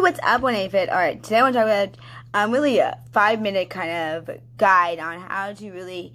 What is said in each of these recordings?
what's up, 1-8-Fit? Alright, today I want to talk about really a 5-minute kind of guide on how to really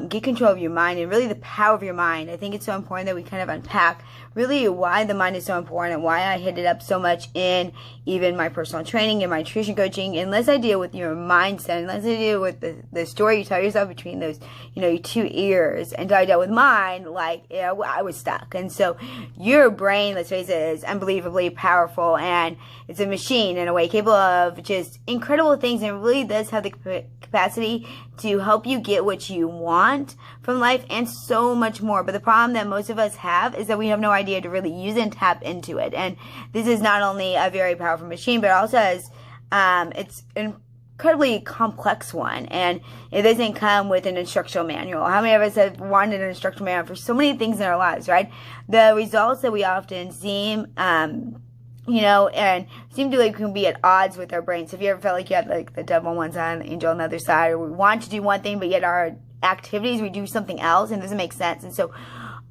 get control of your mind and really the power of your mind. I think it's so important that we kind of unpack really why the mind is so important and why I hit it up so much in even my personal training and my nutrition coaching. Unless I deal with your mindset, unless I deal with the story you tell yourself between those, your two ears, until I dealt with mine, I was stuck. And so your brain, let's face it, is unbelievably powerful, and it's a machine in a way capable of just incredible things, and really does have the capacity to help you get what you want from life and so much more. But the problem that most of us have is that we have no idea to really use and tap into it. And this is not only a very powerful machine, but also has it's an incredibly complex one, and it doesn't come with an instructional manual. How many of us have wanted an instructional manual for so many things in our lives, right? The results that we often seem and seem to can be at odds with our brains. So if you ever felt like you had the devil on one side and the angel on the other side, or we want to do one thing, but yet our activities, we do something else, and it doesn't make sense. And so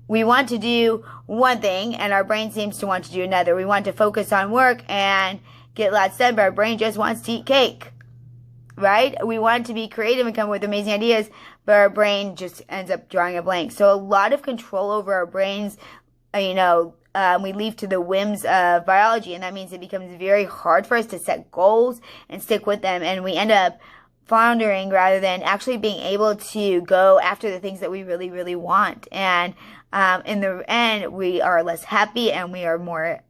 we want to do one thing, and our brain seems to want to do another. We want to focus on work and get lots done, but our brain just wants to eat cake, right? We want to be creative and come up with amazing ideas, but our brain just ends up drawing a blank. So a lot of control over our brains, we leave to the whims of biology, and that means it becomes very hard for us to set goals and stick with them, and we end up floundering rather than actually being able to go after the things that we really, really want. And in the end, we are less happy, and we are more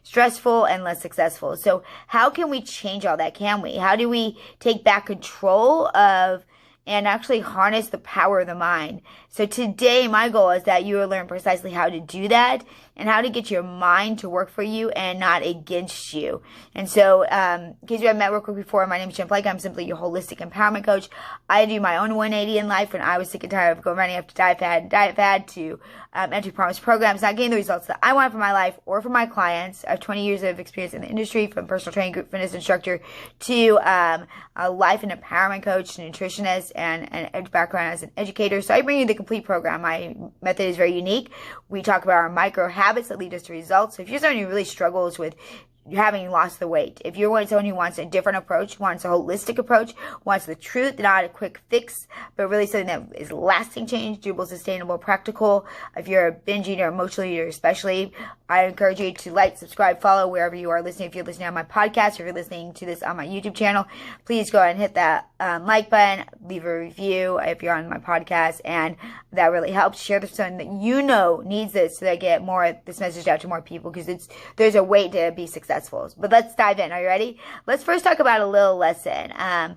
stressful and less successful. So how can we change all that? Can we? How do we take back control of and actually harness the power of the mind? So today, my goal is that you will learn precisely how to do that and how to get your mind to work for you and not against you. And so, in case you haven't met real quick before, my name is Jen Flake. I'm simply your holistic empowerment coach. I do my own 180 in life when I was sick and tired of going running after diet fad to entry promise programs, not getting the results that I want for my life or for my clients. I have 20 years of experience in the industry, from personal training, group fitness instructor to a life and empowerment coach, nutritionist, and an background as an educator. So I bring you the complete program. My method is very unique. We talk about our micro habits that lead us to results. So if you're someone who really struggles with having lost the weight, if you're someone who wants a different approach, wants a holistic approach, wants the truth, not a quick fix, but really something that is lasting change, doable, sustainable, practical. If you're a binge eater, emotional eater especially, I encourage you to like, subscribe, follow wherever you are listening. If you're listening on my podcast, or if you're listening to this on my YouTube channel, please go ahead and hit that like button, leave a review if you're on my podcast, and that really helps. Share with someone that you know needs this, so that I get this message out to more people, because there's a way to be successful. But let's dive in. Are you ready? Let's first talk about a little lesson. I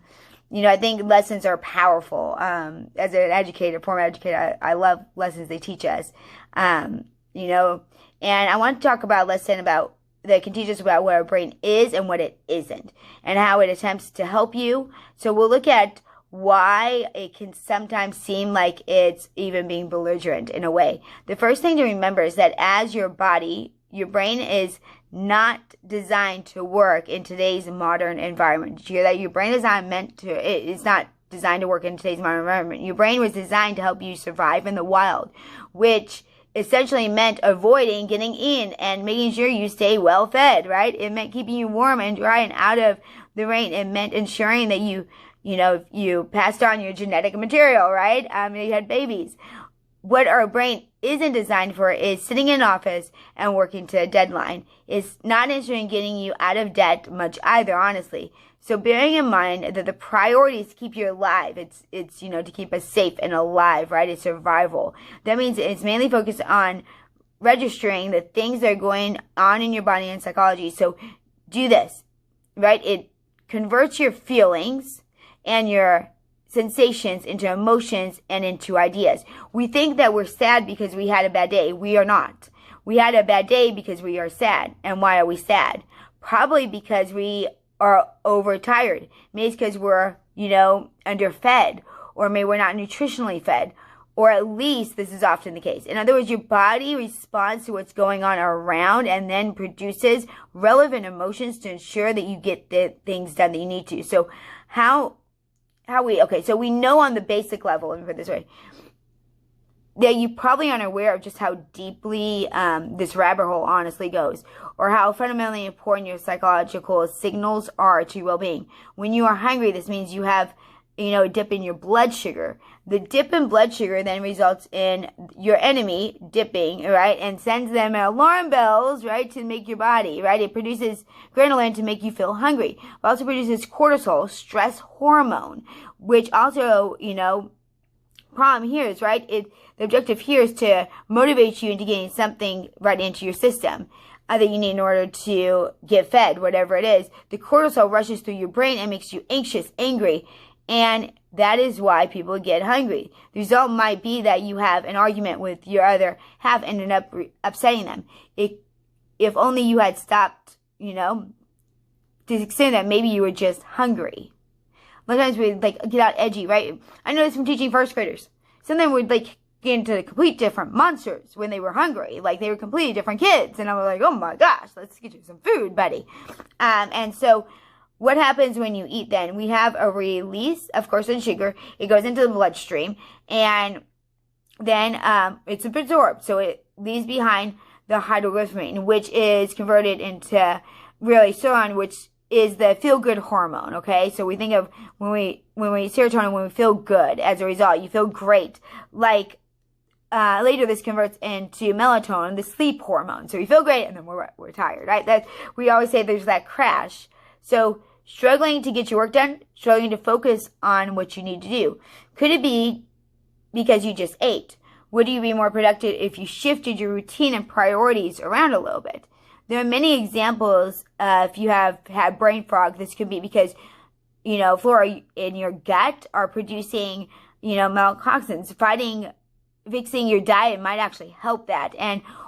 think lessons are powerful. As an educator, former educator, I love lessons they teach us. And I want to talk about a lesson that can teach us about what our brain is and what it isn't, and how it attempts to help you. So we'll look at why it can sometimes seem like it's even being belligerent in a way. The first thing to remember is that as your brain is not designed to work in today's modern environment. Did you hear that? Your brain is it's not designed to work in today's modern environment. Your brain was designed to help you survive in the wild, which essentially meant avoiding getting in and making sure you stay well fed, right? It meant keeping you warm and dry and out of the rain. It meant ensuring that you passed on your genetic material, right? You had babies. What our brain isn't designed for is sitting in an office and working to a deadline. It's not interested in getting you out of debt much either, honestly. So bearing in mind that the priority is to keep you alive. It's to keep us safe and alive, right? It's survival. That means it's mainly focused on registering the things that are going on in your body and psychology. So do this, right? It converts your feelings and your sensations into emotions and into ideas. We think that we're sad because we had a bad day. We are not. We had a bad day because we are sad. And why are we sad? Probably because we are overtired. Maybe it's because we're, underfed, or maybe we're not nutritionally fed, or at least this is often the case. In other words, your body responds to what's going on around and then produces relevant emotions to ensure that you get the things done that you need to. So so we know on the basic level, let me put it this way, that you probably aren't aware of just how deeply this rabbit hole honestly goes, or how fundamentally important your psychological signals are to your well-being. When you are hungry, this means you have, a dip in your blood sugar. The dip in blood sugar then results in your enemy dipping, right, and sends them alarm bells, right, to make your body, right. It produces adrenaline to make you feel hungry. It also produces cortisol, stress hormone, which also, problem here is, right, the objective here is to motivate you into getting something right into your system that you need in order to get fed, whatever it is. The cortisol rushes through your brain and makes you anxious, angry, and that is why people get hungry. The result might be that you have an argument with your other half and end up upsetting them. If only you had stopped, to the extent that maybe you were just hungry. Sometimes we get out edgy, right? I know this from teaching first graders. Sometimes we'd get into complete different monsters when they were hungry. They were completely different kids. And I was like, oh my gosh, let's get you some food, buddy. And so what happens when you eat then? We have a release of cortisol sugar. It goes into the bloodstream. And then it's absorbed. So it leaves behind the hydroglycerin, which is converted into really serotonin, which is the feel-good hormone, okay? So we think of when we serotonin, when we feel good as a result, you feel great. Later this converts into melatonin, the sleep hormone. So we feel great and then we're tired, right? We always say there's that crash. So struggling to get your work done, struggling to focus on what you need to do. Could it be because you just ate? Would you be more productive if you shifted your routine and priorities around a little bit? There are many examples. If you have had brain fog, this could be because, flora in your gut are producing, melatoxins. Fixing your diet might actually help that.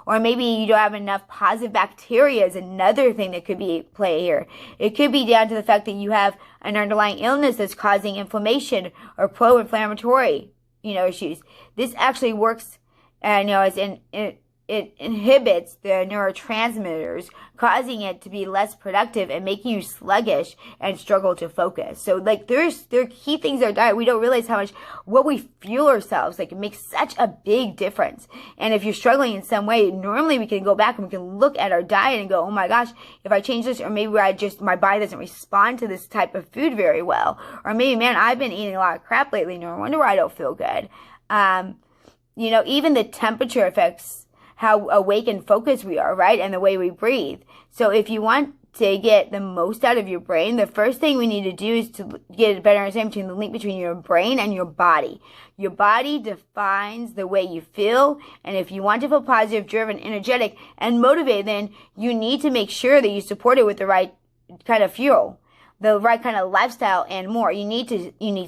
Or maybe you don't have enough positive bacteria is another thing that could be at play here. It could be down to the fact that you have an underlying illness that's causing inflammation or pro-inflammatory, issues. This actually works, it inhibits the neurotransmitters, causing it to be less productive and making you sluggish and struggle to focus. So there are key things in our diet. We don't realize how much what we fuel ourselves, it makes such a big difference. And if you're struggling in some way, normally we can go back and we can look at our diet and go, oh my gosh, if I change this, or maybe my body doesn't respond to this type of food very well. Or maybe, man, I've been eating a lot of crap lately. No wonder why I don't feel good. Even the temperature affects how awake and focused we are, right? And the way we breathe. So if you want to get the most out of your brain, the first thing we need to do is to get a better understanding between the link between your brain and your body. Your body defines the way you feel. And if you want to feel positive, driven, energetic, and motivated, then you need to make sure that you support it with the right kind of fuel, the right kind of lifestyle, and more. You need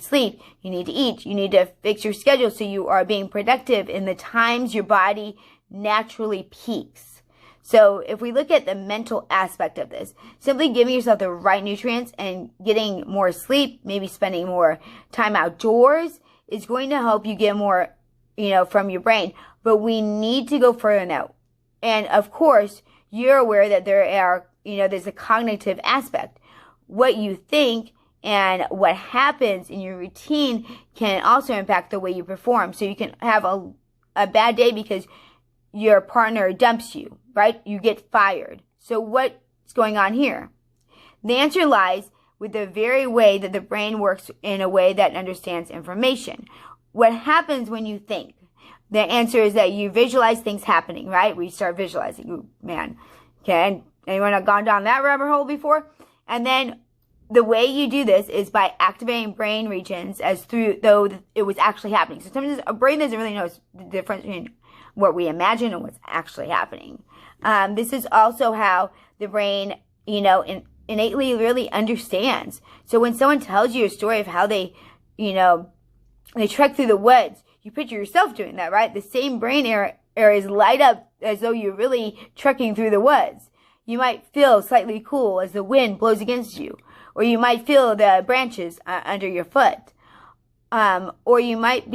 sleep, you need to eat, you need to fix your schedule so you are being productive in the times your body naturally peaks. So if we look at the mental aspect of this, simply giving yourself the right nutrients and getting more sleep, maybe spending more time outdoors, is going to help you get more, from your brain. But we need to go further now. And of course, you're aware that there's a cognitive aspect. What you think and what happens in your routine can also impact the way you perform. So you can have a bad day because your partner dumps you, right? You get fired. So what's going on here? The answer lies with the very way that the brain works in a way that understands information. What happens when you think? The answer is that you visualize things happening, right? We start visualizing. Ooh, man. Okay. Anyone have gone down that rabbit hole before? And then the way you do this is by activating brain regions though it was actually happening. So sometimes a brain doesn't really know the difference between what we imagine and what's actually happening. This is also how the brain, innately really understands. So when someone tells you a story of how they trek through the woods, you picture yourself doing that, right? The same brain areas light up as though you're really trekking through the woods. You might feel slightly cool as the wind blows against you, or you might feel the branches under your foot, or you might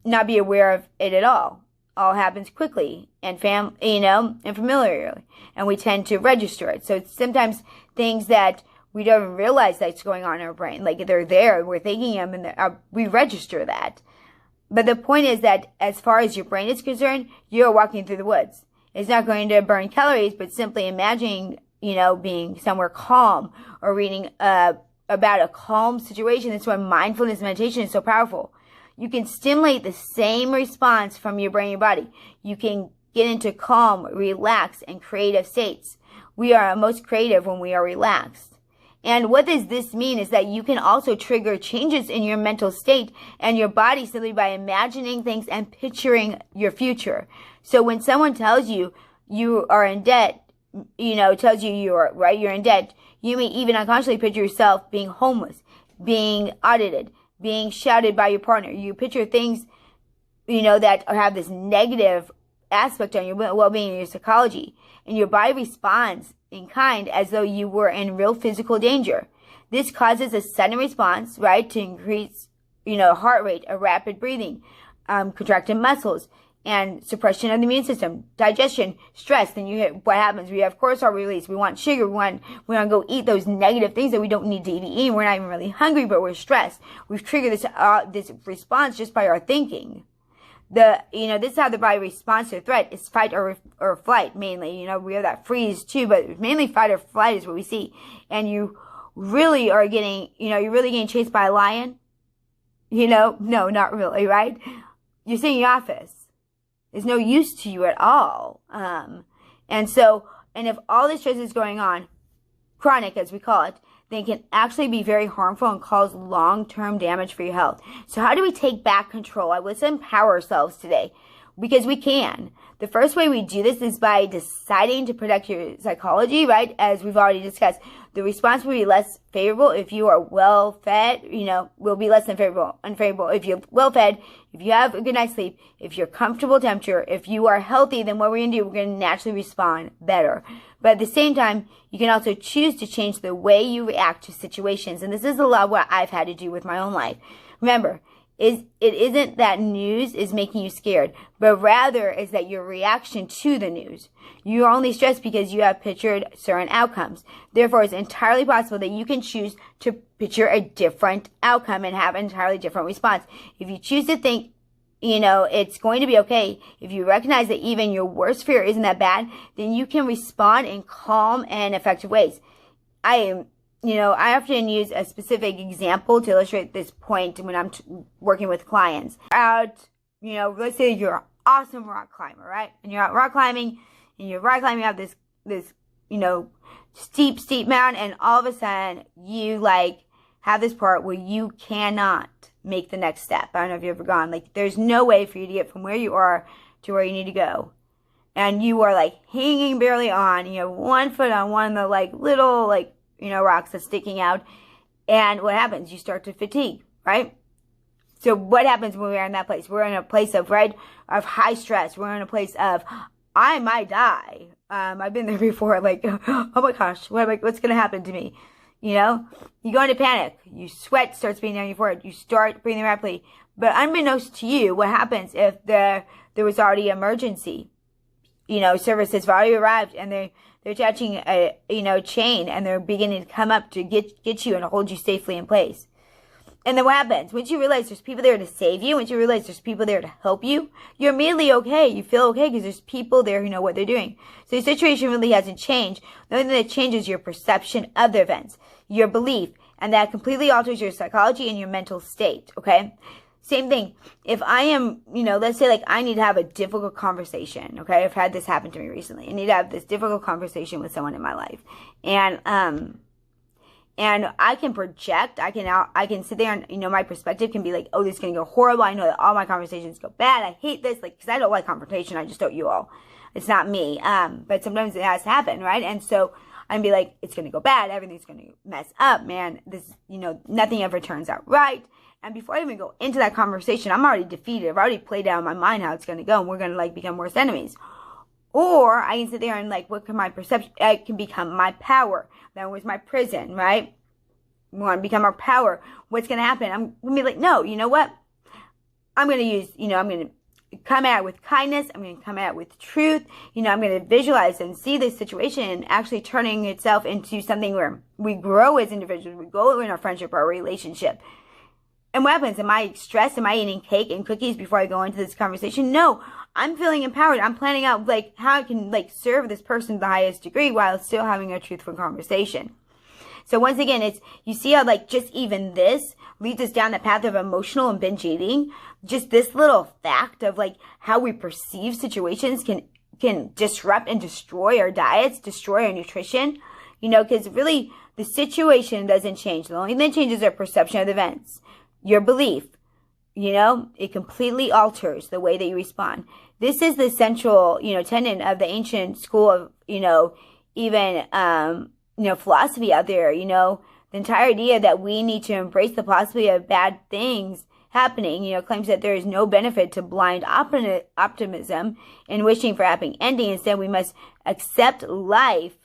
not be aware of it at all. All happens quickly and and familiarly, and we tend to register it. So it's sometimes things that we don't even realize that's going on in our brain. They're there, we're thinking them, and we register that. But the point is that as far as your brain is concerned, you're walking through the woods. It's not going to burn calories, but simply imagining, being somewhere calm or reading about a calm situation. That's why mindfulness meditation is so powerful. You can stimulate the same response from your brain and your body. You can get into calm, relaxed, and creative states. We are most creative when we are relaxed. And what does this mean is that you can also trigger changes in your mental state and your body simply by imagining things and picturing your future. So when someone tells you you are in debt, tells you you're in debt, you may even unconsciously picture yourself being homeless, being audited, being shouted by your partner. You picture things, that have this negative aspect on your well-being and your psychology. And your body responds in kind as though you were in real physical danger. This causes a sudden response, right, to increase, heart rate, a rapid breathing, contracted muscles, and suppression of the immune system, digestion, stress. Then what happens? We have cortisol release. We want sugar. We want to go eat those negative things that we don't need to eat. We're not even really hungry, but we're stressed. We've triggered this response just by our thinking. This is how the body responds to a threat. It's fight or flight mainly. We have that freeze too, but mainly fight or flight is what we see. And you really are getting, you're really getting chased by a lion. No, not really, right? You're sitting in your office. It's no use to you at all. And if all this stress is going on, chronic as we call it, then it can actually be very harmful and cause long-term damage for your health. So how do we take back control? Let's empower ourselves today because we can. The first way we do this is by deciding to protect your psychology, right? As we've already discussed, the response will be less favorable if you are well-fed, will be less than unfavorable. If you're well-fed, if you have a good night's sleep, if you're comfortable temperature, if you are healthy, then what we're going to do, we're going to naturally respond better. But at the same time, you can also choose to change the way you react to situations. And this is a lot of what I've had to do with my own life. Remember, it isn't that news is making you scared, but rather is that your reaction to the news. You are only stressed because you have pictured certain outcomes. Therefore, it's entirely possible that you can choose to picture a different outcome and have an entirely different response. If you choose to think, it's going to be okay, if you recognize that even your worst fear isn't that bad, then you can respond in calm and effective ways. I often use a specific example to illustrate this point when I'm working with clients. Let's say you're an awesome rock climber, right? And you're out rock climbing, you have this steep mountain, and all of a sudden you have this part where you cannot make the next step. I don't know if you've ever gone. There's no way for you to get from where you are to where you need to go. And you are hanging barely on. You have 1 foot on one of the little rocks that's sticking out. And what happens? You start to fatigue, right? So what happens when we're in that place? We're in a place of high stress. We're in a place of, I might die. I've been there before. Oh my gosh, what's going to happen to me? You go into panic. You sweat starts being down your forehead. You start breathing rapidly. But unbeknownst to you, what happens if there was already emergency? Services have already arrived and they're attaching a chain and they're beginning to come up to get you and hold you safely in place. And then what happens? Once you realize there's people there to save you, once you realize there's people there to help you, you're immediately okay. You feel okay because there's people there who know what they're doing. So the situation really hasn't changed. The only thing that changes is your perception of the events, your belief, and that completely alters your psychology and your mental state, okay? Same thing. If I am, let's say I need to have a difficult conversation, okay? I've had this happen to me recently. I need to have this difficult conversation with someone in my life. And I can project, I can sit there and, my perspective can be oh, this is going to go horrible. I know that all my conversations go bad. I hate this, because I don't like confrontation. I just don't you all. It's not me. But sometimes it has to happen, right? And so I'd be it's going to go bad. Everything's going to mess up, man. This, nothing ever turns out right. And before I even go into that conversation, I'm already defeated. I've already played out in my mind how it's going to go. And we're going to become worse enemies. Or I can sit there and what can my perception, it can become my power. That was my prison, right? We want to become our power. What's going to happen? I'm going to be no, you know what? I'm going to use, I'm going to come at it with kindness. I'm going to come at it with truth. I'm going to visualize and see this situation actually turning itself into something where we grow as individuals. We grow in our friendship, our relationship. And what happens? Am I stressed? Am I eating cake and cookies before I go into this conversation? No, I'm feeling empowered. I'm planning out like how I can like serve this person to the highest degree while still having a truthful conversation. So once again, it's, you see how like just even this leads us down the path of emotional and binge eating. Just this little fact of like how we perceive situations can disrupt and destroy our diets, destroy our nutrition, you know, because really the situation doesn't change. The only thing that changes is our perception of the events. Your belief, you know, it completely alters the way that you respond. This is the central, you know, tenet of the ancient school of, you know, even, you know, philosophy out there, you know, the entire idea that we need to embrace the possibility of bad things happening, you know, claims that there is no benefit to blind optimism and wishing for a happy ending. Instead, we must accept life,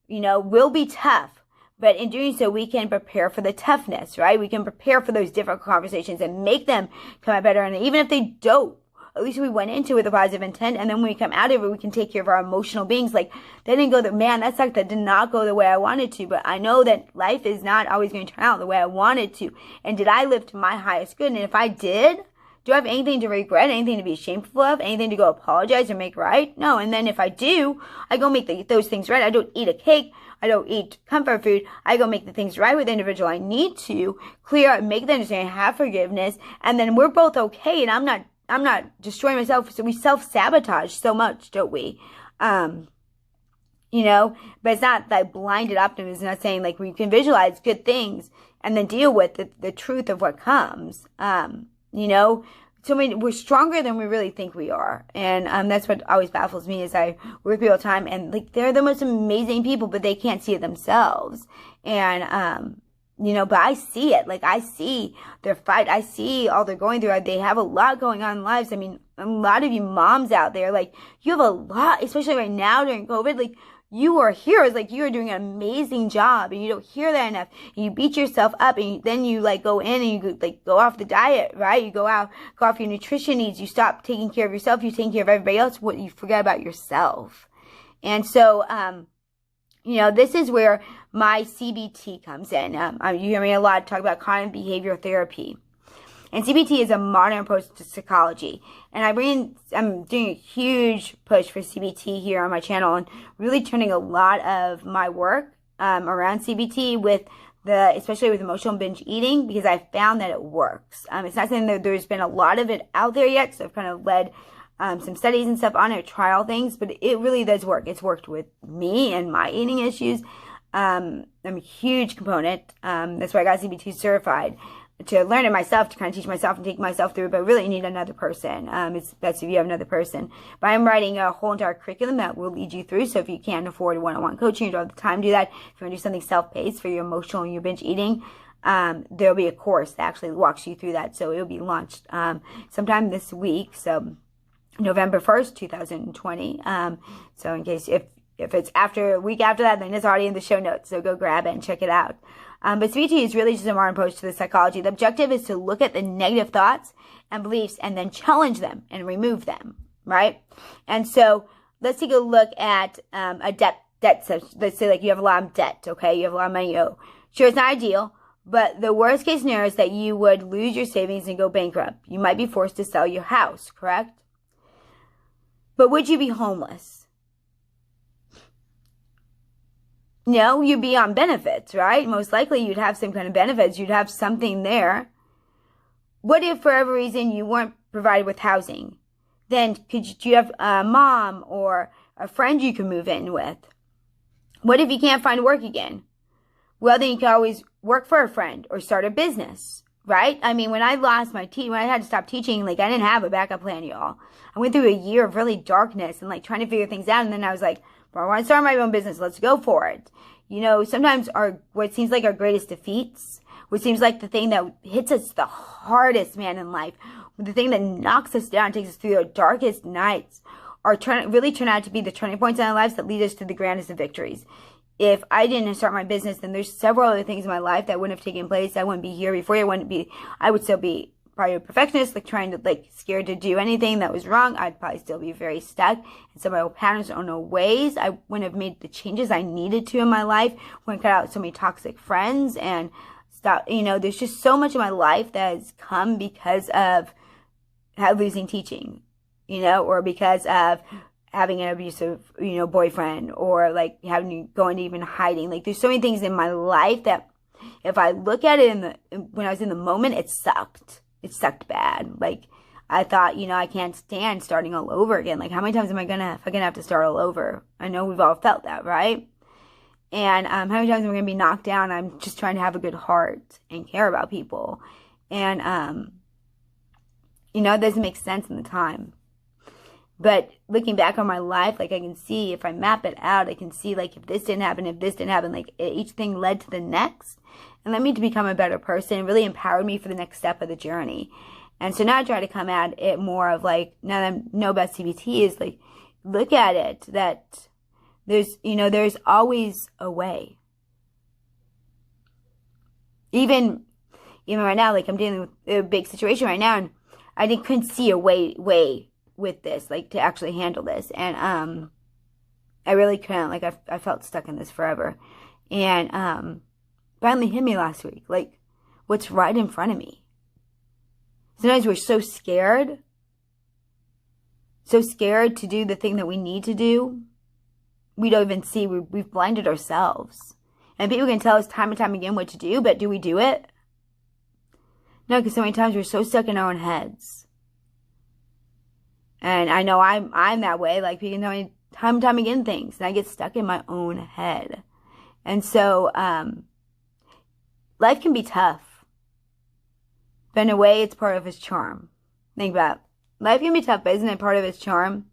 you know, will be tough. But in doing so, we can prepare for the toughness, right? We can prepare for those difficult conversations and make them come out better. And even if they don't, at least we went into it with a positive intent. And then when we come out of it, we can take care of our emotional beings. Like, that didn't go man, that sucked. That did not go the way I wanted to. But I know that life is not always going to turn out the way I wanted to. And did I live to my highest good? And if I did, do I have anything to regret, anything to be shameful of, anything to go apologize or make right? No. And then if I do, I go make those things right. I don't eat a cake. I don't eat comfort food. I go make the things right with the individual I need to, clear out, make them understand, have forgiveness, and then we're both okay. And I'm not destroying myself. So we self-sabotage so much, don't we? You know, but it's not like blinded optimism. It's not saying like we can visualize good things and then deal with the truth of what comes. You know, so we're stronger than we really think we are. And that's what always baffles me as I work with people all the time. And like, they're the most amazing people, but they can't see it themselves. And, you know, but I see it. Like, I see their fight. I see all they're going through. They have a lot going on in lives. I mean, a lot of you moms out there, like, you have a lot, especially right now during COVID, like, you are heroes. Like, you are doing an amazing job, and you don't hear that enough. And you beat yourself up, and then you like go in and you like go off the diet, right? You go off your nutrition needs. You stop taking care of yourself. You take care of everybody else. What you forget about yourself. And so, you know, this is where my CBT comes in. You hear me a lot talk about cognitive behavioral therapy. And CBT is a modern approach to psychology. And I'm doing a huge push for CBT here on my channel and really turning a lot of my work around CBT especially with emotional binge eating, because I found that it works. It's not saying that there's been a lot of it out there yet, so I've kind of led some studies and stuff on it, trial things, but it really does work. It's worked with me and my eating issues. I'm a huge component. That's why I got CBT certified, to learn it myself, to kind of teach myself and take myself through it, but really you need another person. It's best if you have another person. But I'm writing a whole entire curriculum that will lead you through, so if you can't afford one-on-one coaching, you don't have the time to do that, if you want to do something self-paced for your emotional and your binge eating, there'll be a course that actually walks you through that, so it'll be launched sometime this week, so November 1st, 2020. So in case, if it's a week after that, then it's already in the show notes, so go grab it and check it out. But CBT is really just a modern approach to the psychology. The objective is to look at the negative thoughts and beliefs and then challenge them and remove them, right? And so let's take a look at a debt. Let's say like you have a lot of debt, okay? You have a lot of money you owe. Sure, it's not ideal, but the worst case scenario is that you would lose your savings and go bankrupt. You might be forced to sell your house, correct? But would you be homeless? No, you'd be on benefits, right? Most likely you'd have some kind of benefits. You'd have something there. What if for every reason you weren't provided with housing? Then do you have a mom or a friend you can move in with? What if you can't find work again? Well, then you can always work for a friend or start a business, right? I mean, when I lost my when I had to stop teaching, like I didn't have a backup plan, y'all. I went through a year of really darkness and like trying to figure things out. And then I was like, I want to start my own business. Let's go for it. You know, sometimes what seems like our greatest defeats, what seems like the thing that hits us the hardest, man, in life, the thing that knocks us down, takes us through the darkest nights, really turn out to be the turning points in our lives that lead us to the grandest of victories. If I didn't start my business, then there's several other things in my life that wouldn't have taken place. I wouldn't be here before you. I would still be probably a perfectionist, like trying to, like, scared to do anything that was wrong. I'd probably still be very stuck in some of my old patterns or no ways. I wouldn't have made the changes I needed to in my life. Wouldn't cut out so many toxic friends and stop, there's just so much in my life that has come because of losing teaching, or because of having an abusive, boyfriend, or like going to even hiding. Like there's so many things in my life that if I look at it when I was in the moment, it sucked. It sucked bad. Like I thought, I can't stand starting all over again. Like how many times am I gonna have to start all over? I know we've all felt that, right? And how many times am I gonna be knocked down? I'm just trying to have a good heart and care about people. And it doesn't make sense in the time. But looking back on my life, like I can see, if I map it out, I can see like if this didn't happen, like each thing led to the next and led me to become a better person. It really empowered me for the next step of the journey. And so now I try to come at it more of like, now that I know about CBT, is like, look at it that there's always a way. Even right now, like I'm dealing with a big situation right now, and I couldn't see a way with this, like to actually handle this. And I really couldn't. Like I felt stuck in this forever. And finally hit me last week. Like what's right in front of me. Sometimes we're so scared to do the thing that we need to do. We don't even see. We've blinded ourselves. And people can tell us time and time again what to do, but do we do it? No, because so many times we're so stuck in our own heads. And I know I'm that way. Like people can tell me time and time again things, and I get stuck in my own head. And so life can be tough, but in a way, it's part of its charm. Think about it. Life can be tough, but isn't it part of its charm?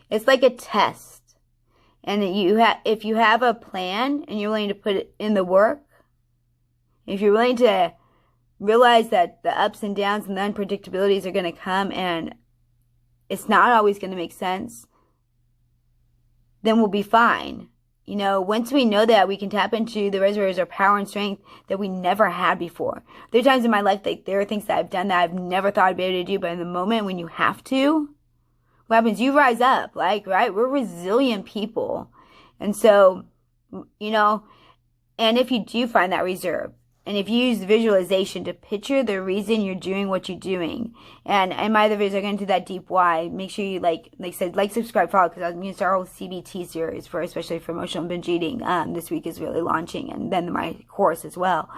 It's like a test. And if you have a plan and you're willing to put in the work, if you're willing to realize that the ups and downs and the unpredictabilities are going to come and it's not always going to make sense, then we'll be fine. Once we know that, we can tap into the reservoirs of power and strength that we never had before. There are times in my life, like there are things that I've done that I've never thought I'd be able to do, but in the moment when you have to, what happens? You rise up, like, right? We're resilient people. And so, and if you do find that reserve, and if you use visualization to picture the reason you're doing what you're doing, and in my other videos, I'm going to do that deep why. Make sure you like subscribe, follow, because I'm going to start a whole CBT series especially for emotional and binge eating. This week is really launching, and then my course as well.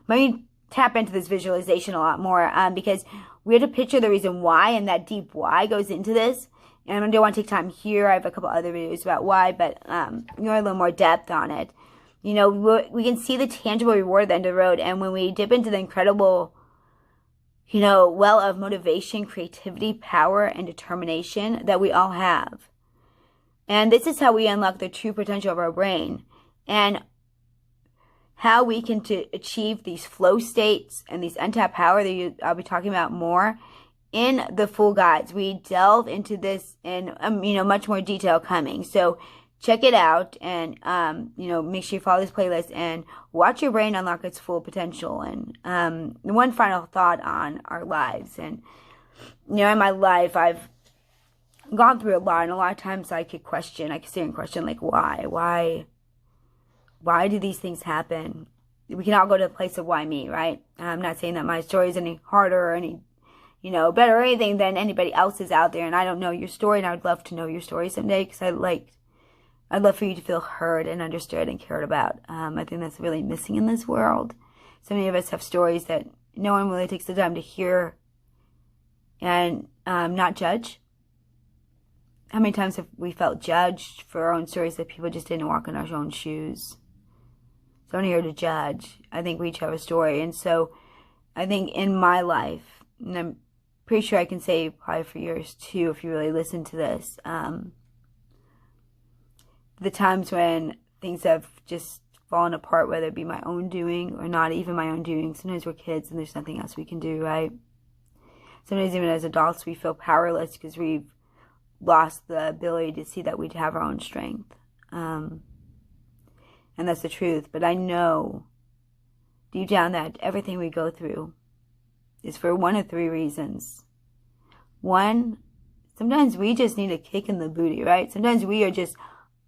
But you tap into this visualization a lot more, because we have to picture the reason why, and that deep why goes into this. And I don't want to take time here. I have a couple other videos about why, but a little more depth on it. We can see the tangible reward at the end of the road. And when we dip into the incredible, well of motivation, creativity, power, and determination that we all have. And this is how we unlock the true potential of our brain. And how we can achieve these flow states and these untapped power that I'll be talking about more in the full guides. We delve into this in, much more detail coming. So check it out, and make sure you follow this playlist and watch your brain unlock its full potential. And one final thought on our lives. And in my life, I've gone through a lot, and a lot of times I could sit and question, like, why do these things happen? We can all go to the place of why me, right? I'm not saying that my story is any harder or any better or anything than anybody else's out there. And I don't know your story, and I would love to know your story someday, because I'd love for you to feel heard and understood and cared about. I think that's really missing in this world. So many of us have stories that no one really takes the time to hear and not judge. How many times have we felt judged for our own stories that people just didn't walk in our own shoes? So I'm here to judge. I think we each have a story. And so I think in my life, and I'm pretty sure I can say probably for yours too, if you really listen to this, the times when things have just fallen apart, whether it be my own doing or not even my own doing. Sometimes we're kids and there's nothing else we can do, right? Sometimes even as adults we feel powerless because we've lost the ability to see that we have our own strength. And that's the truth. But I know deep down that everything we go through is for one of three reasons. One, sometimes we just need a kick in the booty, right? Sometimes we are just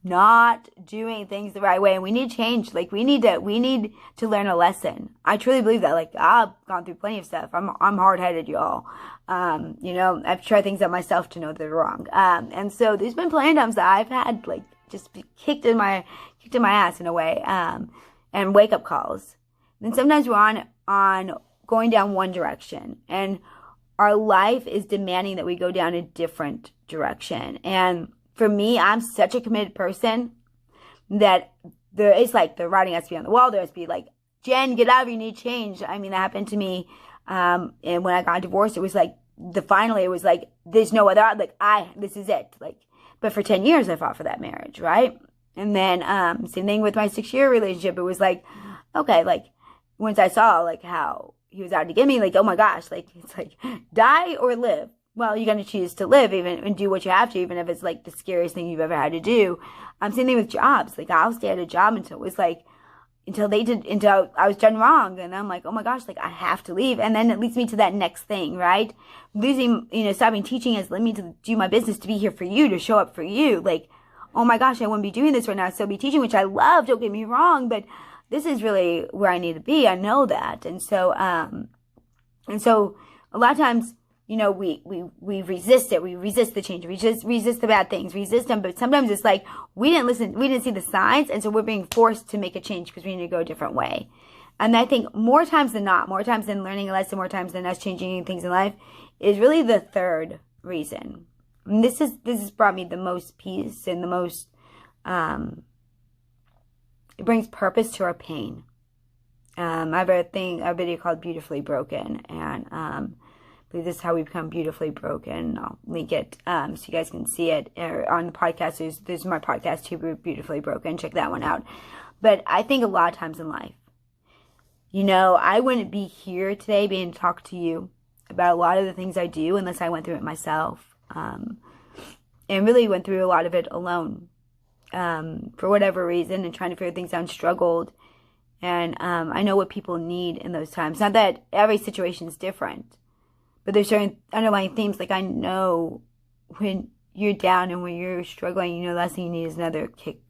not doing things the right way, and we need change. Like, we need to learn a lesson. I truly believe that. Like, I've gone through plenty of stuff. I'm hard-headed, y'all. You know, I've tried things out myself to know they're wrong. And so there's been plenty of times that I've had, like, just be kicked in my ass in a way, and wake-up calls. And sometimes we're on going down one direction, and our life is demanding that we go down a different direction. And for me, I'm such a committed person that it's like the writing has to be on the wall. There has to be like, Jen, get out of here, you need change. I mean, that happened to me. And when I got divorced, it was like, finally, it was like, there's no other, like, this is it. Like, but for 10 years, I fought for that marriage, right? And then, same thing with my 6-year relationship. It was like, okay, like, once I saw, like, how he was out to get me, like, oh my gosh, like, it's like, die or live. Well, you're going to choose to live even and do what you have to, even if it's like the scariest thing you've ever had to do. Same thing with jobs. Like, I'll stay at a job until I was done wrong. And I'm like, oh my gosh, like, I have to leave. And then it leads me to that next thing, right? Stopping teaching has led me to do my business, to be here for you, to show up for you. Like, oh my gosh, I wouldn't be doing this right now. I'd still be teaching, which I love, don't get me wrong, but this is really where I need to be. I know that. And so a lot of times, you know, we resist it. We resist the change. We just resist the bad things, resist them. But sometimes it's like, we didn't listen. We didn't see the signs. And so we're being forced to make a change because we need to go a different way. And I think more times than not, more times than learning a lesson, more times than us changing things in life, is really the third reason. And this has brought me the most peace and the most, it brings purpose to our pain. I have a video called Beautifully Broken, and I believe this is how we become beautifully broken. I'll link it so you guys can see it on the podcast. There's my podcast too, Beautifully Broken. Check that one out. But I think a lot of times in life, you know, I wouldn't be here today being talked to you about a lot of the things I do unless I went through it myself, and really went through a lot of it alone, for whatever reason, and trying to figure things out and struggled. And I know what people need in those times. Not that every situation is different, but there's certain underlying themes. Like, I know when you're down and when you're struggling, you know, the last thing you need is another kick.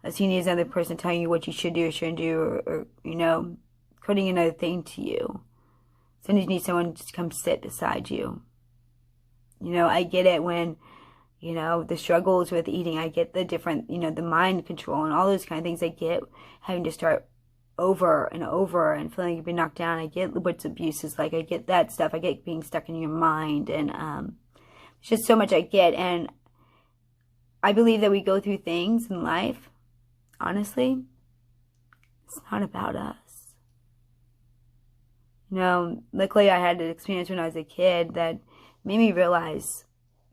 Last thing you need is another person telling you what you should do or shouldn't do, or you know, putting another thing to you. Sometimes you need someone to come sit beside you. You know, I get it when, you know, the struggles with eating. I get the different, you know, the mind control and all those kind of things. I get having to start over and over and feeling you've been knocked down. I get what's abuse is like. I get that stuff. I get being stuck in your mind. And it's just so much I get. And I believe that we go through things in life. Honestly, it's not about us. You know, luckily I had an experience when I was a kid that made me realize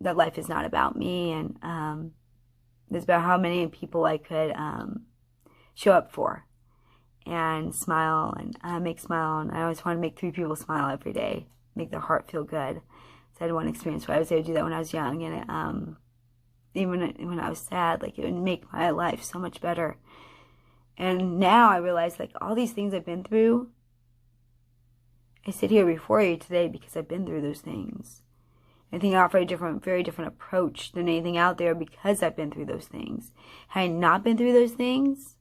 that life is not about me, and it's about how many people I could show up for and smile and make smile. And I always want to make 3 people smile every day, make their heart feel good. So I had one experience where I was able to do that when I was young, and even when I was sad, like, it would make my life so much better. And now I realize, like, all these things I've been through, I sit here before you today because I've been through those things. I think I offer a very different approach than anything out there because I've been through those things. Had I not been through those things,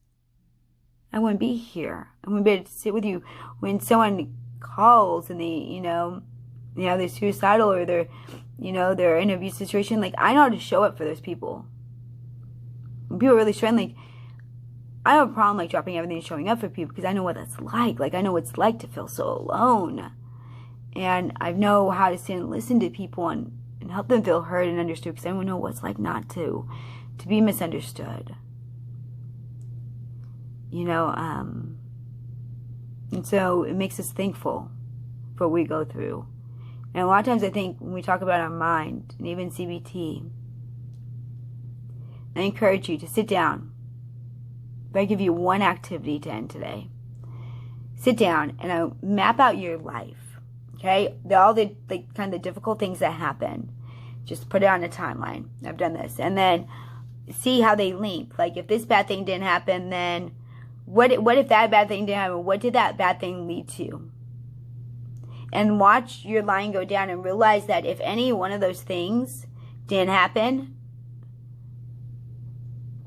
I wouldn't be here. I wouldn't be able to sit with you when someone calls and they're suicidal or they're in an abuse situation. Like, I know how to show up for those people. When people are really struggling, like, I don't have a problem, like, dropping everything and showing up for people because I know what that's like. Like, I know what it's like to feel so alone. And I know how to sit and listen to people and help them feel heard and understood, because I don't know what it's like not to be misunderstood. You know, and so it makes us thankful for what we go through. And a lot of times I think when we talk about our mind, and even CBT, I encourage you to sit down. If I give you one activity to end today, sit down and map out your life. Okay, all the kind of difficult things that happen, just put it on a timeline. I've done this, and then see how they link. Like, if this bad thing didn't happen, then what if that bad thing didn't happen? What did that bad thing lead to? And watch your line go down and realize that if any one of those things didn't happen,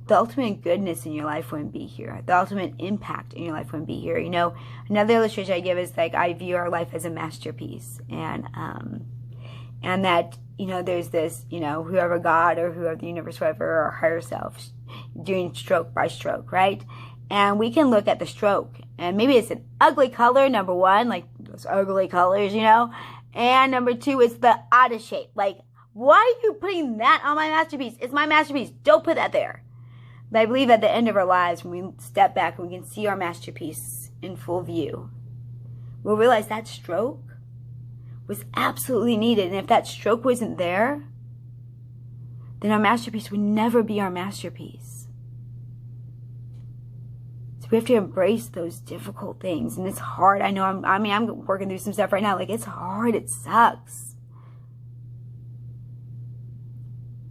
the ultimate goodness in your life wouldn't be here. The ultimate impact in your life wouldn't be here. You know, another illustration I give is like, I view our life as a masterpiece. And that, you know, there's this, you know, whoever God or whoever the universe, whatever, or higher self doing stroke by stroke, right? And we can look at the stroke, and maybe it's an ugly color, number one, like those ugly colors, you know, and number two, it's the oddest shape. Like, why are you putting that on my masterpiece? It's my masterpiece. Don't put that there. But I believe at the end of our lives, when we step back and we can see our masterpiece in full view, we'll realize that stroke was absolutely needed. And if that stroke wasn't there, then our masterpiece would never be our masterpiece. So we have to embrace those difficult things. And it's hard. I know I'm working through some stuff right now. Like, it's hard. It sucks.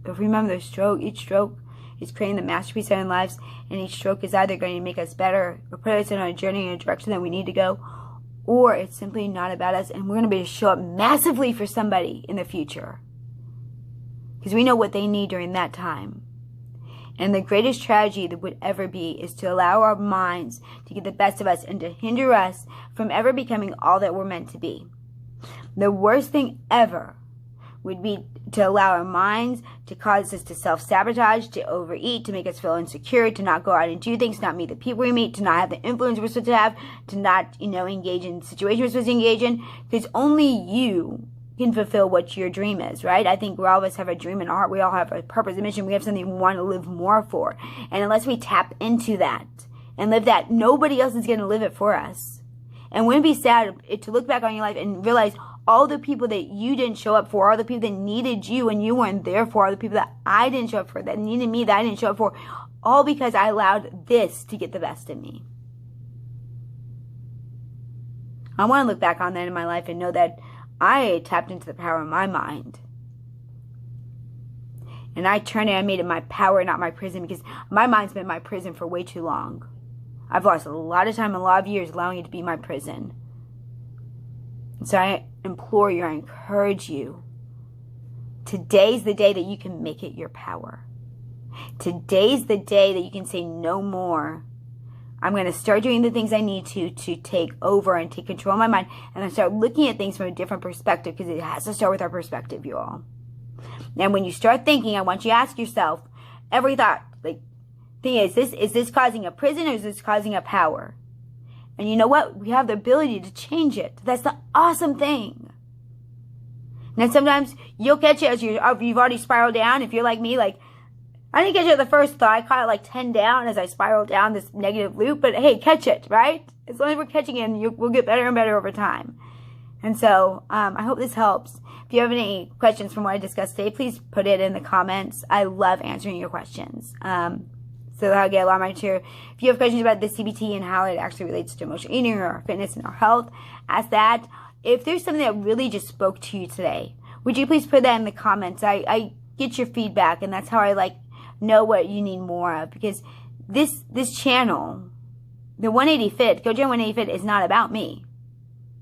But remember, each stroke is creating the masterpiece in our lives. And each stroke is either going to make us better or put us in a journey in a direction that we need to go, or it's simply not about us, and we're going to be able to show up massively for somebody in the future. Because we know what they need during that time. And the greatest tragedy that would ever be is to allow our minds to get the best of us and to hinder us from ever becoming all that we're meant to be. The worst thing ever would be to allow our minds to cause us to self-sabotage, to overeat, to make us feel insecure, to not go out and do things, not meet the people we meet, to not have the influence we're supposed to have, to not, you know, engage in situations we're supposed to engage in, because only you can fulfill what your dream is, right? I think all of us have a dream in our heart. We all have a purpose, a mission. We have something we want to live more for. And unless we tap into that and live that, nobody else is going to live it for us. And wouldn't it be sad to look back on your life and realize all the people that you didn't show up for, all the people that needed you and you weren't there for, all the people that I didn't show up for, that needed me, that I didn't show up for, all because I allowed this to get the best of me. I want to look back on that in my life and know that I tapped into the power of my mind. And I turned it, I made it my power, not my prison, because my mind's been my prison for way too long. I've lost a lot of time, a lot of years allowing it to be my prison. And so I implore you, I encourage you. Today's the day that you can make it your power. Today's the day that you can say no more. I'm going to start doing the things I need to take over and take control of my mind. And I start looking at things from a different perspective, because it has to start with our perspective, you all. And when you start thinking, I want you to ask yourself, every thought, like, is this causing a prison or is this causing a power? And you know what? We have the ability to change it. That's the awesome thing. And sometimes you'll catch it as you've already spiraled down. If you're like me, like, I didn't catch it at the first thought. I caught it like 10 down as I spiraled down this negative loop. But hey, catch it, right? As long as we're catching it, we'll get better and better over time. And so I hope this helps. If you have any questions from what I discussed today, please put it in the comments. I love answering your questions. So I'll get a lot of my share. If you have questions about the CBT and how it actually relates to emotional eating or our fitness and our health, ask that. If there's something that really just spoke to you today, would you please put that in the comments? I get your feedback, and that's how I know what you need more of, because this channel, the 180 Fit, GoJen 180 Fit, is not about me.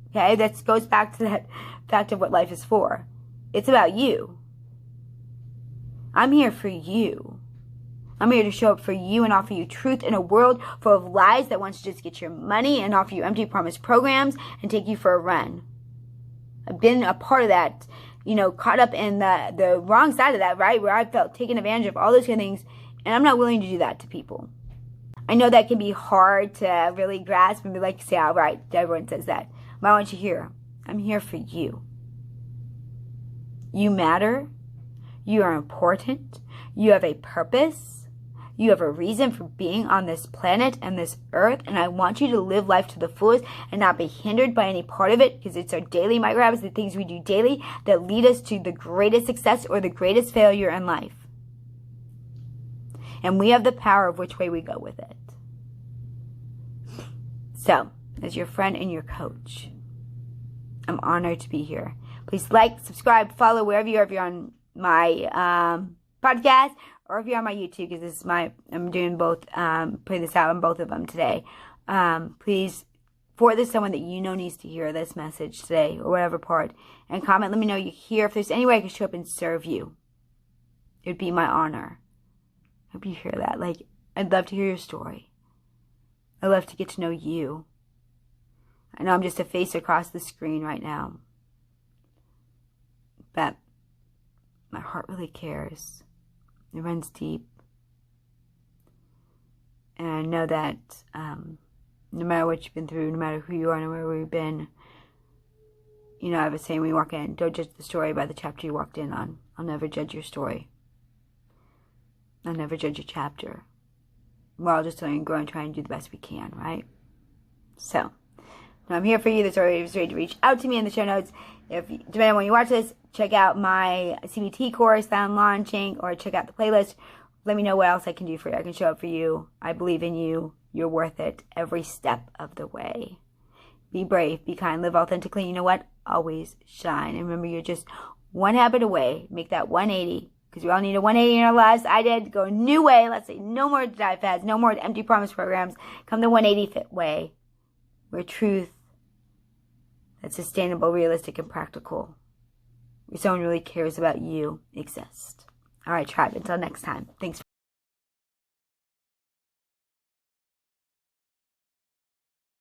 Okay, that goes back to that fact of what life is for. It's about you. I'm here for you. I'm here to show up for you and offer you truth in a world full of lies that wants to just get your money and offer you empty promise programs and take you for a run. I've been a part of that, caught up in the wrong side of that, right? Where I felt taken advantage of, all those kind of things. And I'm not willing to do that to people. I know that can be hard to really grasp and be like, say, all right, everyone says that. But I want you here. I'm here for you. You matter. You are important. You have a purpose. You have a reason for being on this planet and this earth, and I want you to live life to the fullest and not be hindered by any part of it, because it's our daily micro habits, the things we do daily, that lead us to the greatest success or the greatest failure in life. And we have the power of which way we go with it. So, as your friend and your coach, I'm honored to be here. Please like, subscribe, follow wherever you are, if you're on my podcast, or if you're on my YouTube, because this is I'm doing both, putting this out on both of them today. Please forward this to someone that you know needs to hear this message today, or whatever part, and comment, let me know you hear. If there's any way I can show up and serve you, it would be my honor. Hope you hear that. Like, I'd love to hear your story. I'd love to get to know you. I know I'm just a face across the screen right now, but my heart really cares. It runs deep. And I know that no matter what you've been through, no matter who you are, no matter where you've been, you know, I have a saying when you walk in, don't judge the story by the chapter you walked in on. I'll never judge your story. I'll never judge your chapter. We're all just learning and growing and trying to do the best we can, right? So, I'm here for you. That's already ready to reach out to me in the show notes. If depending on when you watch this, check out my CBT course that I'm launching, or check out the playlist. Let me know what else I can do for you. I can show up for you. I believe in you. You're worth it every step of the way. Be brave, be kind, live authentically. You know what? Always shine. And remember, you're just one habit away. Make that 180, because we all need a 180 in our lives. I did. Go a new way. Let's say no more diet fads, no more empty promise programs. Come the 180 fit way, where truth that's sustainable, realistic, and practical, where someone really cares about you, exists. All right, tribe. Until next time. Thanks.